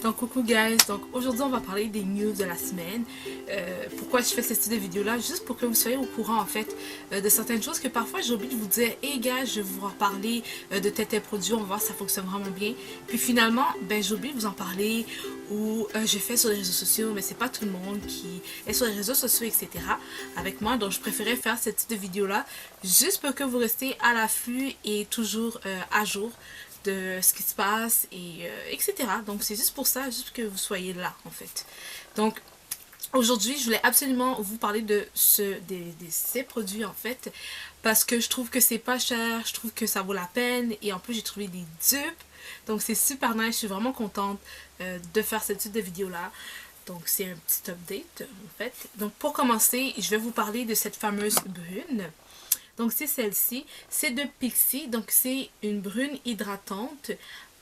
Donc coucou guys, donc aujourd'hui on va parler des news de la semaine. Pourquoi je fais ce style de vidéo là? Juste pour que vous soyez au courant en fait de certaines choses que parfois j'ai oublié de vous dire. Hey guys, je vais vous reparler de tel produit, on va voir si ça fonctionne vraiment bien. Puis finalement, ben j'ai oublié de vous en parler ou j'ai fait sur les réseaux sociaux, mais c'est pas tout le monde qui est sur les réseaux sociaux, etc. avec moi. Donc je préférais faire ce type de vidéo là juste pour que vous restez à l'affût et toujours à jour de ce qui se passe et etc. Donc c'est juste pour ça, juste que vous soyez là en fait. Donc aujourd'hui je voulais absolument vous parler de ces produits en fait parce que je trouve que c'est pas cher, je trouve que ça vaut la peine et en plus j'ai trouvé des dupes. Donc c'est super nice, je suis vraiment contente de faire ce type de vidéo là. Donc c'est un petit update en fait. Donc pour commencer, je vais vous parler de cette fameuse brune. Donc c'est celle-ci, c'est de Pixi, donc c'est une brune hydratante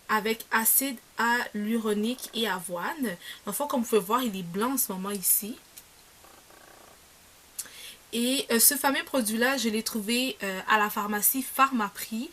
avec acide hyaluronique et avoine. Enfin, comme vous pouvez voir, il est blanc en ce moment ici. Et ce fameux produit-là, je l'ai trouvé à la pharmacie Pharmaprix.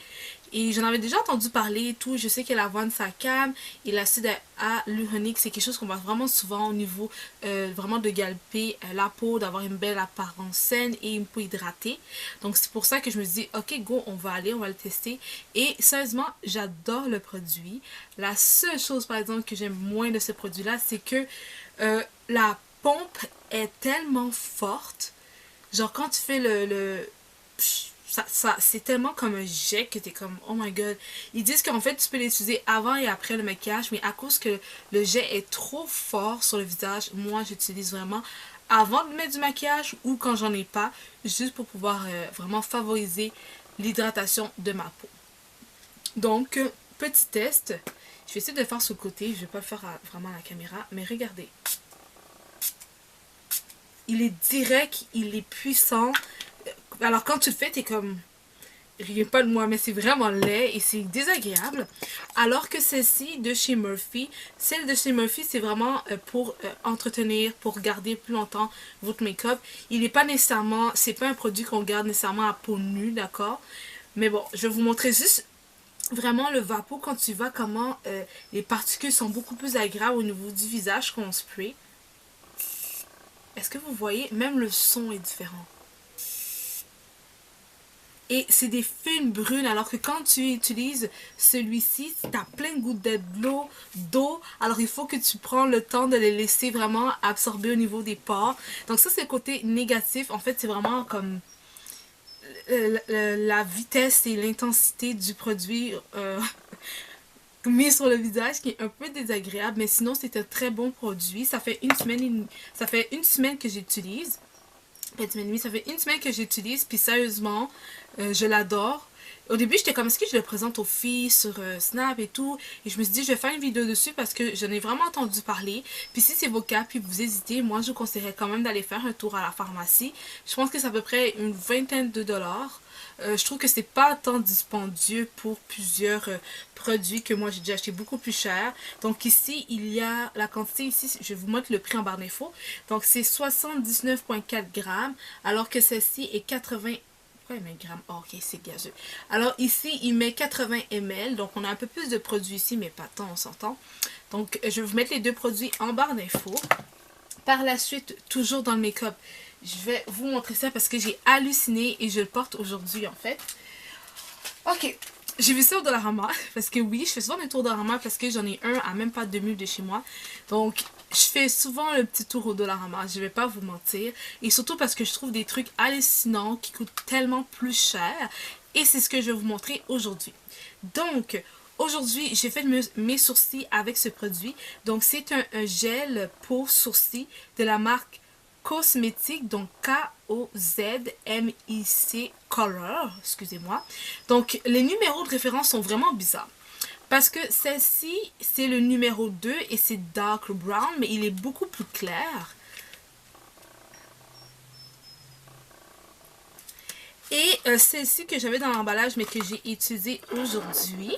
Et j'en avais déjà entendu parler et tout. Je sais que l'avoine, ça calme. Et l'acide hyaluronique, c'est quelque chose qu'on voit vraiment souvent au niveau vraiment de galper la peau, d'avoir une belle apparence saine et une peau hydratée. Donc c'est pour ça que je me dis, ok go, on va aller, on va le tester. Et sérieusement, j'adore le produit. La seule chose par exemple que j'aime moins de ce produit-là, c'est que la pompe est tellement forte. Genre quand tu fais c'est tellement comme un jet que t'es comme oh my god. Ils disent qu'en fait tu peux l'utiliser avant et après le maquillage, mais à cause que le jet est trop fort sur le visage, moi j'utilise vraiment avant de mettre du maquillage ou quand j'en ai pas, juste pour pouvoir vraiment favoriser l'hydratation de ma peau. Donc petit test, je vais essayer de le faire sur le côté, je vais pas le faire vraiment à la caméra, mais regardez. Il est direct, il est puissant. Alors quand tu le fais, t'es comme... Rien pas de moi, mais c'est vraiment laid et c'est désagréable. Alors que celle-ci de chez Murphy, celle de chez Murphy, c'est vraiment pour entretenir, pour garder plus longtemps votre make-up. Il n'est pas nécessairement, c'est pas un produit qu'on garde nécessairement à peau nue, d'accord? Mais bon, je vais vous montrer juste vraiment le vapeau quand tu vas, comment les particules sont beaucoup plus agréables au niveau du visage qu'on spray. Est-ce que vous voyez? Même le son est différent. Et c'est des fines brunes, alors que quand tu utilises celui-ci, tu as plein de gouttes d'eau. Alors il faut que tu prends le temps de les laisser vraiment absorber au niveau des pores. Donc ça, c'est le côté négatif. En fait, c'est vraiment comme la vitesse et l'intensité du produit mis sur le visage qui est un peu désagréable. Mais sinon, c'est un très bon produit. Ça fait une semaine que j'utilise. Ça fait une semaine que j'utilise, puis sérieusement, je l'adore. Au début, j'étais comme, est-ce que je le présente aux filles sur Snap et tout? Et je me suis dit, je vais faire une vidéo dessus parce que j'en ai vraiment entendu parler. Puis si c'est vos cas, puis vous hésitez, moi, je vous conseillerais quand même d'aller faire un tour à la pharmacie. Je pense que c'est à peu près une vingtaine de dollars. Je trouve que c'est pas tant dispendieux pour plusieurs produits que moi j'ai déjà acheté beaucoup plus cher. Donc ici, il y a la quantité ici, je vais vous mettre le prix en barre d'infos. Donc c'est 79,4 grammes, alors que celle-ci est 80. Pourquoi il met grammes? Oh, ok, c'est gazeux. Alors ici, il met 80 ml, donc on a un peu plus de produits ici, mais pas tant, on s'entend. Donc je vais vous mettre les deux produits en barre d'infos. Par la suite, toujours dans le make-up, je vais vous montrer ça parce que j'ai halluciné et je le porte aujourd'hui en fait. Ok, j'ai vu ça au Dollarama parce que oui, je fais souvent des tours Dollarama parce que j'en ai un à même pas 2 minutes de chez moi. Donc, je fais souvent le petit tour au Dollarama, je vais pas vous mentir. Et surtout parce que je trouve des trucs hallucinants qui coûtent tellement plus cher. Et c'est ce que je vais vous montrer aujourd'hui. Donc, aujourd'hui, j'ai fait mes sourcils avec ce produit. Donc, c'est un gel pour sourcils de la marque Cosmétique, donc K-O-Z-M-I-C Color, excusez-moi. Donc, les numéros de référence sont vraiment bizarres. Parce que celle-ci, c'est le numéro 2 et c'est dark brown, mais il est beaucoup plus clair. Et celle-ci que j'avais dans l'emballage, mais que j'ai utilisée aujourd'hui,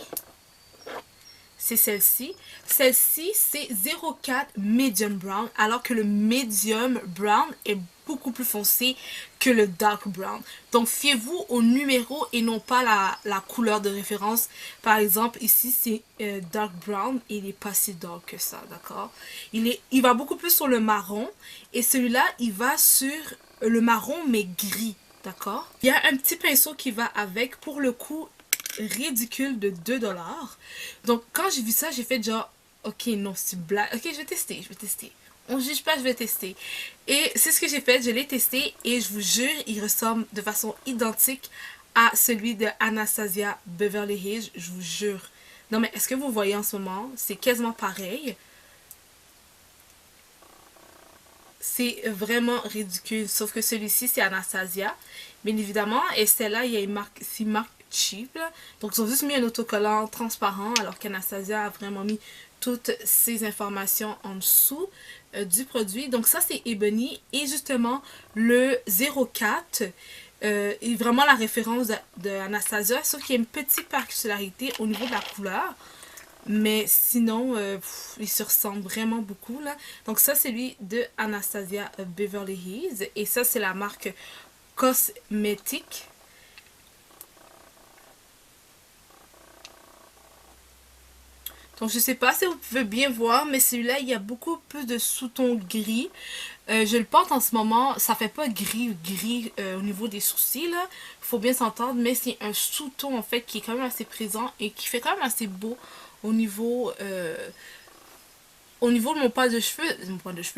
c'est celle-ci. Celle-ci, c'est 04 Medium Brown, alors que le Medium Brown est beaucoup plus foncé que le Dark Brown. Donc, fiez-vous au numéro et non pas la couleur de référence. Par exemple, ici, c'est Dark Brown et il n'est pas si dark que ça, d'accord? Il va beaucoup plus sur le marron et celui-là, il va sur le marron mais gris, d'accord? Il y a un petit pinceau qui va avec, pour le coup, ridicule de 2$. Donc, quand j'ai vu ça, j'ai fait genre, ok, non, c'est blague. Ok, je vais tester. On juge pas, je vais tester. Et c'est ce que j'ai fait, je l'ai testé et je vous jure, il ressemble de façon identique à celui de Anastasia Beverly Hills, je vous jure. Non mais est-ce que vous voyez en ce moment? C'est quasiment pareil. C'est vraiment ridicule, sauf que celui-ci c'est Anastasia. Bien évidemment, et celle-là, il y a une marque, c'est marque cheap. Là. Donc ils ont juste mis un autocollant transparent, alors qu'Anastasia a vraiment mis toutes ces informations en dessous du produit. Donc ça c'est Ebony et justement le 04 est vraiment la référence de Anastasia, sauf qu'il y a une petite particularité au niveau de la couleur. Mais sinon, ils se ressemblent vraiment beaucoup là. Donc ça c'est lui de Anastasia Beverly Hills et ça c'est la marque Cosmetic. Donc je sais pas si vous pouvez bien voir, mais celui-là il y a beaucoup plus de sous-tons gris. Je le porte en ce moment, ça fait pas gris au niveau des sourcils là. Faut bien s'entendre, mais c'est un sous-ton en fait qui est quand même assez présent et qui fait quand même assez beau au niveau de mon poil de cheveux,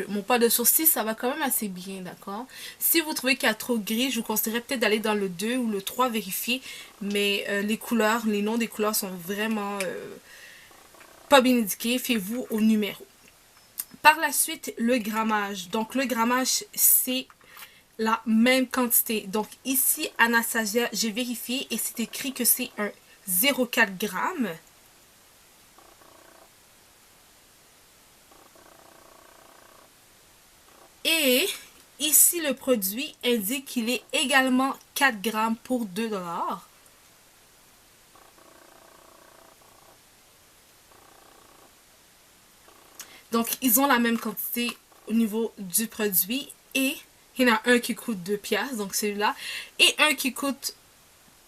mon poil de sourcils, ça va quand même assez bien, d'accord? Si vous trouvez qu'il y a trop de gris, je vous conseillerais peut-être d'aller dans le 2 ou le 3 vérifier, mais les couleurs, les noms des couleurs sont vraiment pas bien indiqués, fiez-vous au numéro. Par la suite, le grammage. Donc, le grammage, c'est la même quantité. Donc, ici, Anastasia, j'ai vérifié et c'est écrit que c'est un 0,4 g. Et ici, le produit indique qu'il est également 4 grammes pour 2$. Donc, ils ont la même quantité au niveau du produit. Et il y en a un qui coûte 2$, donc celui-là. Et un qui coûte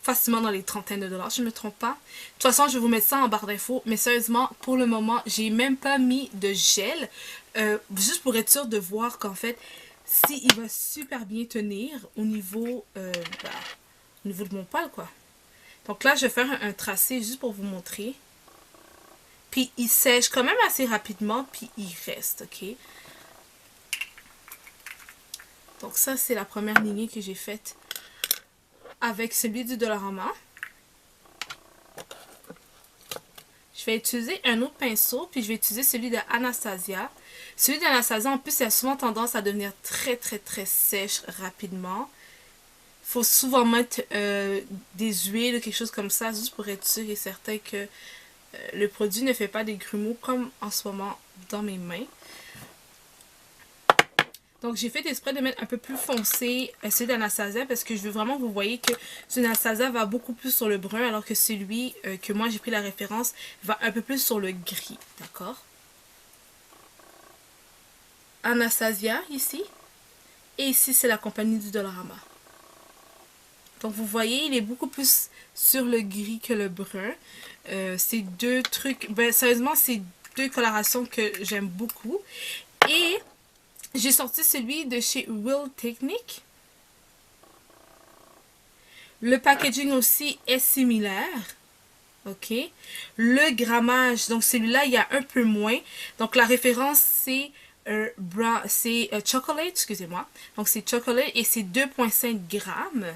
facilement dans les trentaines de dollars, je ne me trompe pas. De toute façon, je vais vous mettre ça en barre d'infos. Mais sérieusement, pour le moment, j'ai même pas mis de gel. Juste pour être sûr de voir qu'en fait, s'il va super bien tenir au niveau de mon poil, quoi. Donc là, je vais faire un tracé juste pour vous montrer. Puis il sèche quand même assez rapidement, puis il reste, ok? Donc ça, c'est la première lignée que j'ai faite avec celui du Dollarama. Je vais utiliser un autre pinceau, puis je vais utiliser celui de Anastasia. Celui d'Anastasia, en plus, il a souvent tendance à devenir très, très, très sèche rapidement. Il faut souvent mettre des huiles ou quelque chose comme ça, juste pour être sûr et certain que le produit ne fait pas des grumeaux comme en ce moment dans mes mains. Donc j'ai fait exprès de mettre un peu plus foncé celui d'Anastasia parce que je veux vraiment que vous voyez que celui d'Anastasia va beaucoup plus sur le brun alors que celui que moi j'ai pris la référence va un peu plus sur le gris, d'accord? Anastasia ici et ici c'est la compagnie du Dollarama. Donc vous voyez, il est beaucoup plus sur le gris que le brun. C'est deux trucs, ben sérieusement c'est deux colorations que j'aime beaucoup. Et j'ai sorti celui de chez Real Technique. Le packaging aussi est similaire. Ok. Le grammage, donc celui-là il y a un peu moins. Donc la référence c'est chocolate, excusez-moi. Donc c'est chocolate et c'est 2,5 grammes.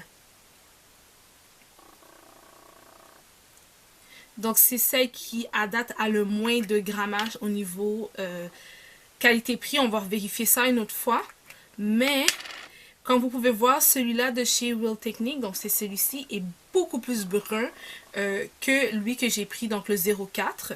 Donc, c'est celle qui, à date, a le moins de grammage au niveau qualité-prix. On va vérifier ça une autre fois. Mais, comme vous pouvez voir, celui-là de chez Real Technique, donc c'est celui-ci, est beaucoup plus brun que lui que j'ai pris, donc le 04.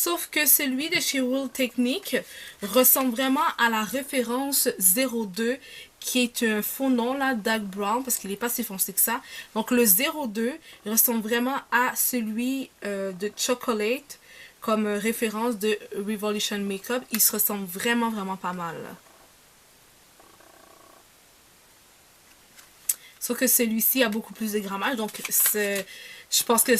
Sauf que celui de chez Real Technique ressemble vraiment à la référence 02 qui est un faux nom là, dark brown, parce qu'il n'est pas si foncé que ça. Donc le 02 ressemble vraiment à celui de Chocolate comme référence de Revolution Makeup. Il se ressemble vraiment vraiment pas mal. Sauf que celui-ci a beaucoup plus de grammage, donc je pense que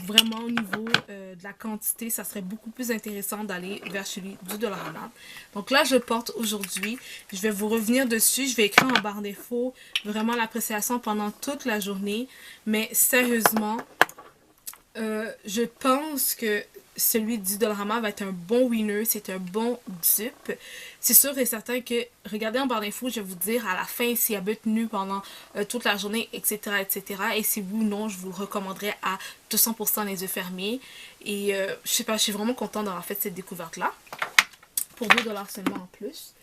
vraiment au niveau de la quantité, ça serait beaucoup plus intéressant d'aller vers celui du Dollarama. Donc là, je porte aujourd'hui. Je vais vous revenir dessus. Je vais écrire en barre d'infos vraiment l'appréciation pendant toute la journée. Mais sérieusement, je pense que celui du Dollarama va être un bon winner, c'est un bon dupe. C'est sûr et certain que, regardez en barre d'infos, je vais vous dire à la fin s'il a bien tenu pendant toute la journée, etc., etc. Et si oui ou non, je vous le recommanderais à 200% les yeux fermés. Et je sais pas, je suis vraiment contente d'avoir fait cette découverte-là. Pour 2$ seulement en plus.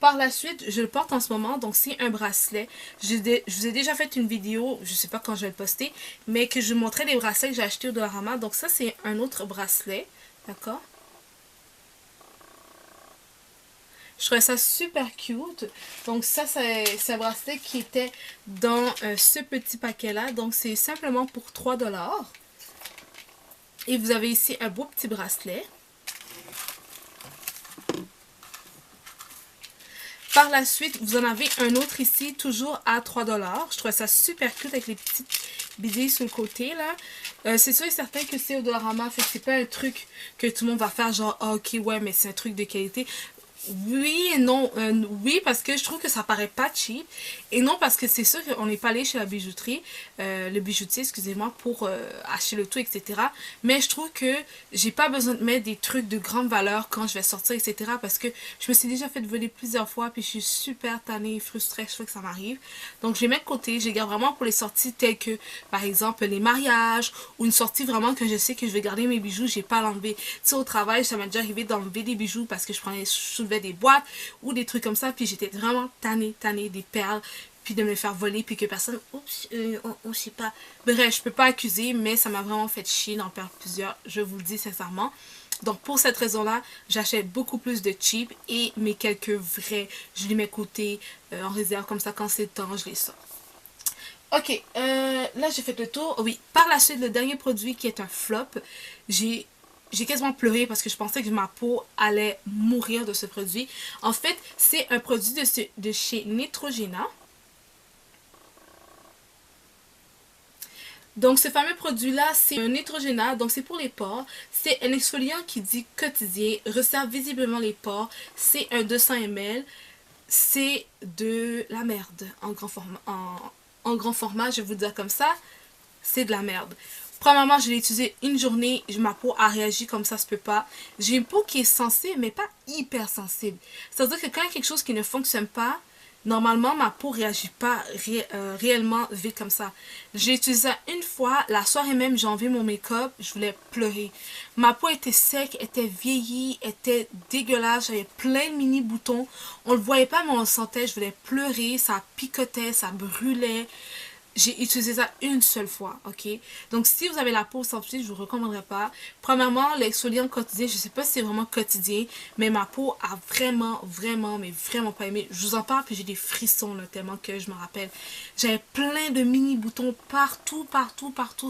Par la suite, je le porte en ce moment, donc c'est un bracelet. Je vous ai déjà fait une vidéo, je sais pas quand je vais le poster, mais que je vous montrais les bracelets que j'ai achetés au Dollarama. Donc ça, c'est un autre bracelet, d'accord? Je trouvais ça super cute. Donc ça, c'est un bracelet qui était dans ce petit paquet-là. Donc c'est simplement pour 3$. Et vous avez ici un beau petit bracelet. Par la suite, vous en avez un autre ici, toujours à 3$. Je trouve ça super cute avec les petites bidilles sur le côté, là. C'est sûr et certain que c'est au Dollarama, fait que c'est pas un truc que tout le monde va faire genre, oh, ok, ouais, mais c'est un truc de qualité. Oui et non. Oui, parce que je trouve que ça paraît pas cheap. Et non, parce que c'est sûr qu'on n'est pas allé chez la bijouterie, le bijoutier, excusez-moi, pour acheter le tout, etc. Mais je trouve que j'ai pas besoin de mettre des trucs de grande valeur quand je vais sortir, etc. Parce que je me suis déjà fait voler plusieurs fois, puis je suis super tannée et frustrée chaque fois que ça m'arrive. Donc je les mets de côté, je les garde vraiment pour les sorties telles que, par exemple, les mariages, ou une sortie vraiment que je sais que je vais garder mes bijoux, j'ai pas à l'enlever. Tu sais, au travail, ça m'a déjà arrivé d'enlever des bijoux parce que je soulevais des boîtes ou des trucs comme ça, puis j'étais vraiment tannée des perles, puis de me faire voler, puis que personne, oups, on sait pas. Bref, je peux pas accuser, mais ça m'a vraiment fait chier d'en perdre plusieurs, je vous le dis sincèrement. Donc pour cette raison-là, j'achète beaucoup plus de cheap et mes quelques vrais, je les mets côté en réserve, comme ça quand c'est le temps, je les sors. Ok, là j'ai fait le tour. Oui, par la suite, le dernier produit qui est un flop, j'ai quasiment pleuré parce que je pensais que ma peau allait mourir de ce produit. En fait, c'est un produit de chez Neutrogena. Donc ce fameux produit-là, c'est un Neutrogena, donc c'est pour les pores. C'est un exfoliant qui dit quotidien, resserre visiblement les pores. C'est un 200 ml. C'est de la merde en grand format. En grand format, je vais vous le dire comme ça. C'est de la merde. Premièrement, je l'ai utilisé une journée, ma peau a réagi comme ça se peut pas. J'ai une peau qui est sensible, mais pas hyper sensible. C'est-à-dire que quand il y a quelque chose qui ne fonctionne pas, normalement, ma peau réagit pas réellement vite comme ça. J'ai utilisé ça une fois, la soirée même, j'ai enlevé mon make-up, je voulais pleurer. Ma peau était sec, était vieillie, était dégueulasse, j'avais plein de mini boutons. On le voyait pas, mais on le sentait, je voulais pleurer, ça picotait, ça brûlait. J'ai utilisé ça une seule fois, ok? Donc, si vous avez la peau sensible, je vous recommanderais pas. Premièrement, l'exfoliant quotidien, je sais pas si c'est vraiment quotidien, mais ma peau a mais vraiment pas aimé. Je vous en parle, puis j'ai des frissons, là, tellement que je me rappelle. J'avais plein de mini boutons partout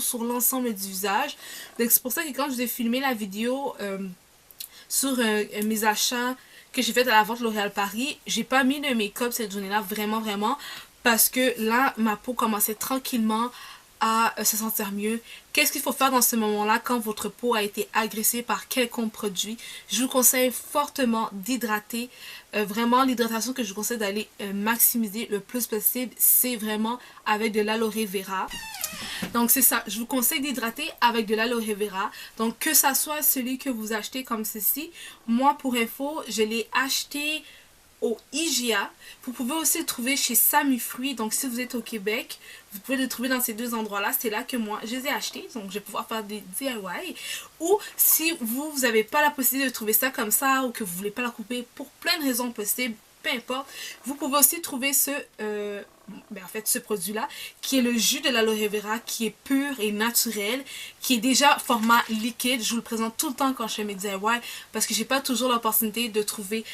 sur l'ensemble du visage. Donc, c'est pour ça que quand je vous ai filmé la vidéo sur mes achats que j'ai fait à la vente L'Oréal Paris, j'ai pas mis de make-up cette journée-là, vraiment, parce que là, ma peau commençait tranquillement à se sentir mieux. Qu'est-ce qu'il faut faire dans ce moment-là quand votre peau a été agressée par quelconque produit? Je vous conseille fortement d'hydrater. Vraiment, l'hydratation que je vous conseille d'aller maximiser le plus possible, c'est vraiment avec de l'aloe vera. Donc c'est ça, je vous conseille d'hydrater avec de l'aloe vera. Donc que ça soit celui que vous achetez comme ceci, moi pour info, je l'ai acheté au IGA. Vous pouvez aussi le trouver chez Samu Fruits. Donc si vous êtes au Québec, vous pouvez le trouver dans ces deux endroits-là. C'est là que moi, je les ai achetés. Donc je vais pouvoir faire des DIY. Ou si vous n'avez pas la possibilité de trouver ça comme ça, ou que vous ne voulez pas la couper pour plein de raisons possibles, peu importe, vous pouvez aussi trouver ce ben en fait ce produit-là, qui est le jus de l'aloe vera, qui est pur et naturel, qui est déjà format liquide. Je vous le présente tout le temps quand je fais mes DIY, parce que j'ai pas toujours l'opportunité de trouver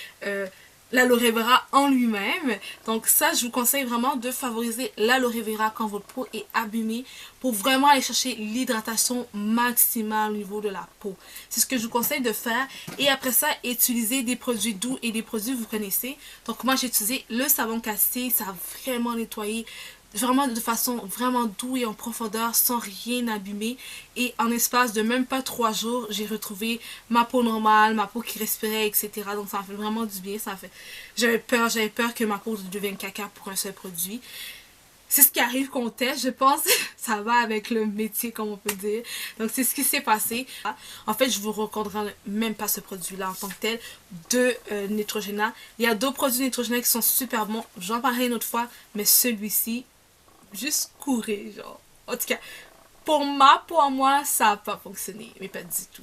l'aloe vera en lui-même. Donc ça, je vous conseille vraiment de favoriser l'aloe vera quand votre peau est abîmée, pour vraiment aller chercher l'hydratation maximale au niveau de la peau. C'est ce que je vous conseille de faire. Et après ça, utiliser des produits doux et des produits que vous connaissez. Donc moi, j'ai utilisé le savon cassé. Ça a vraiment nettoyé, vraiment de façon vraiment douce et en profondeur, sans rien abîmer. Et en espace de même pas 3 jours, j'ai retrouvé ma peau normale, ma peau qui respirait, etc. Donc ça m'a fait vraiment du bien. J'avais peur que ma peau devienne caca pour un seul produit. C'est ce qui arrive qu'on teste, je pense. Ça va avec le métier, comme on peut dire. Donc, c'est ce qui s'est passé. En fait, je vous recommanderais même pas ce produit-là en tant que tel de Neutrogena. Il y a d'autres produits Neutrogena qui sont super bons. J'en parlerai une autre fois. Mais celui-ci, juste courez, genre. En tout cas, pour ma peau à moi, ça n'a pas fonctionné. Mais pas du tout.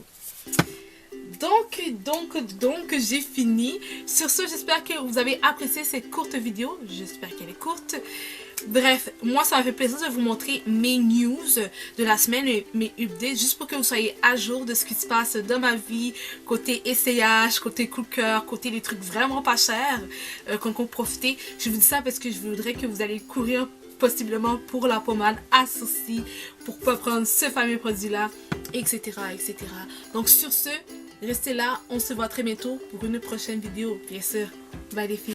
Donc, j'ai fini. Sur ce, j'espère que vous avez apprécié cette courte vidéo. J'espère qu'elle est courte. Bref, moi ça m'a fait plaisir de vous montrer mes news de la semaine, mes updates, juste pour que vous soyez à jour de ce qui se passe dans ma vie, côté essayage, côté coup de cœur, côté les trucs vraiment pas chers qu'on peut profiter. Je vous dis ça parce que je voudrais que vous allez courir possiblement pour la pommade à sourcils, pour pas prendre ce fameux produit là, etc. etc. Donc sur ce, restez là, on se voit très bientôt pour une prochaine vidéo, bien sûr. Bye les filles.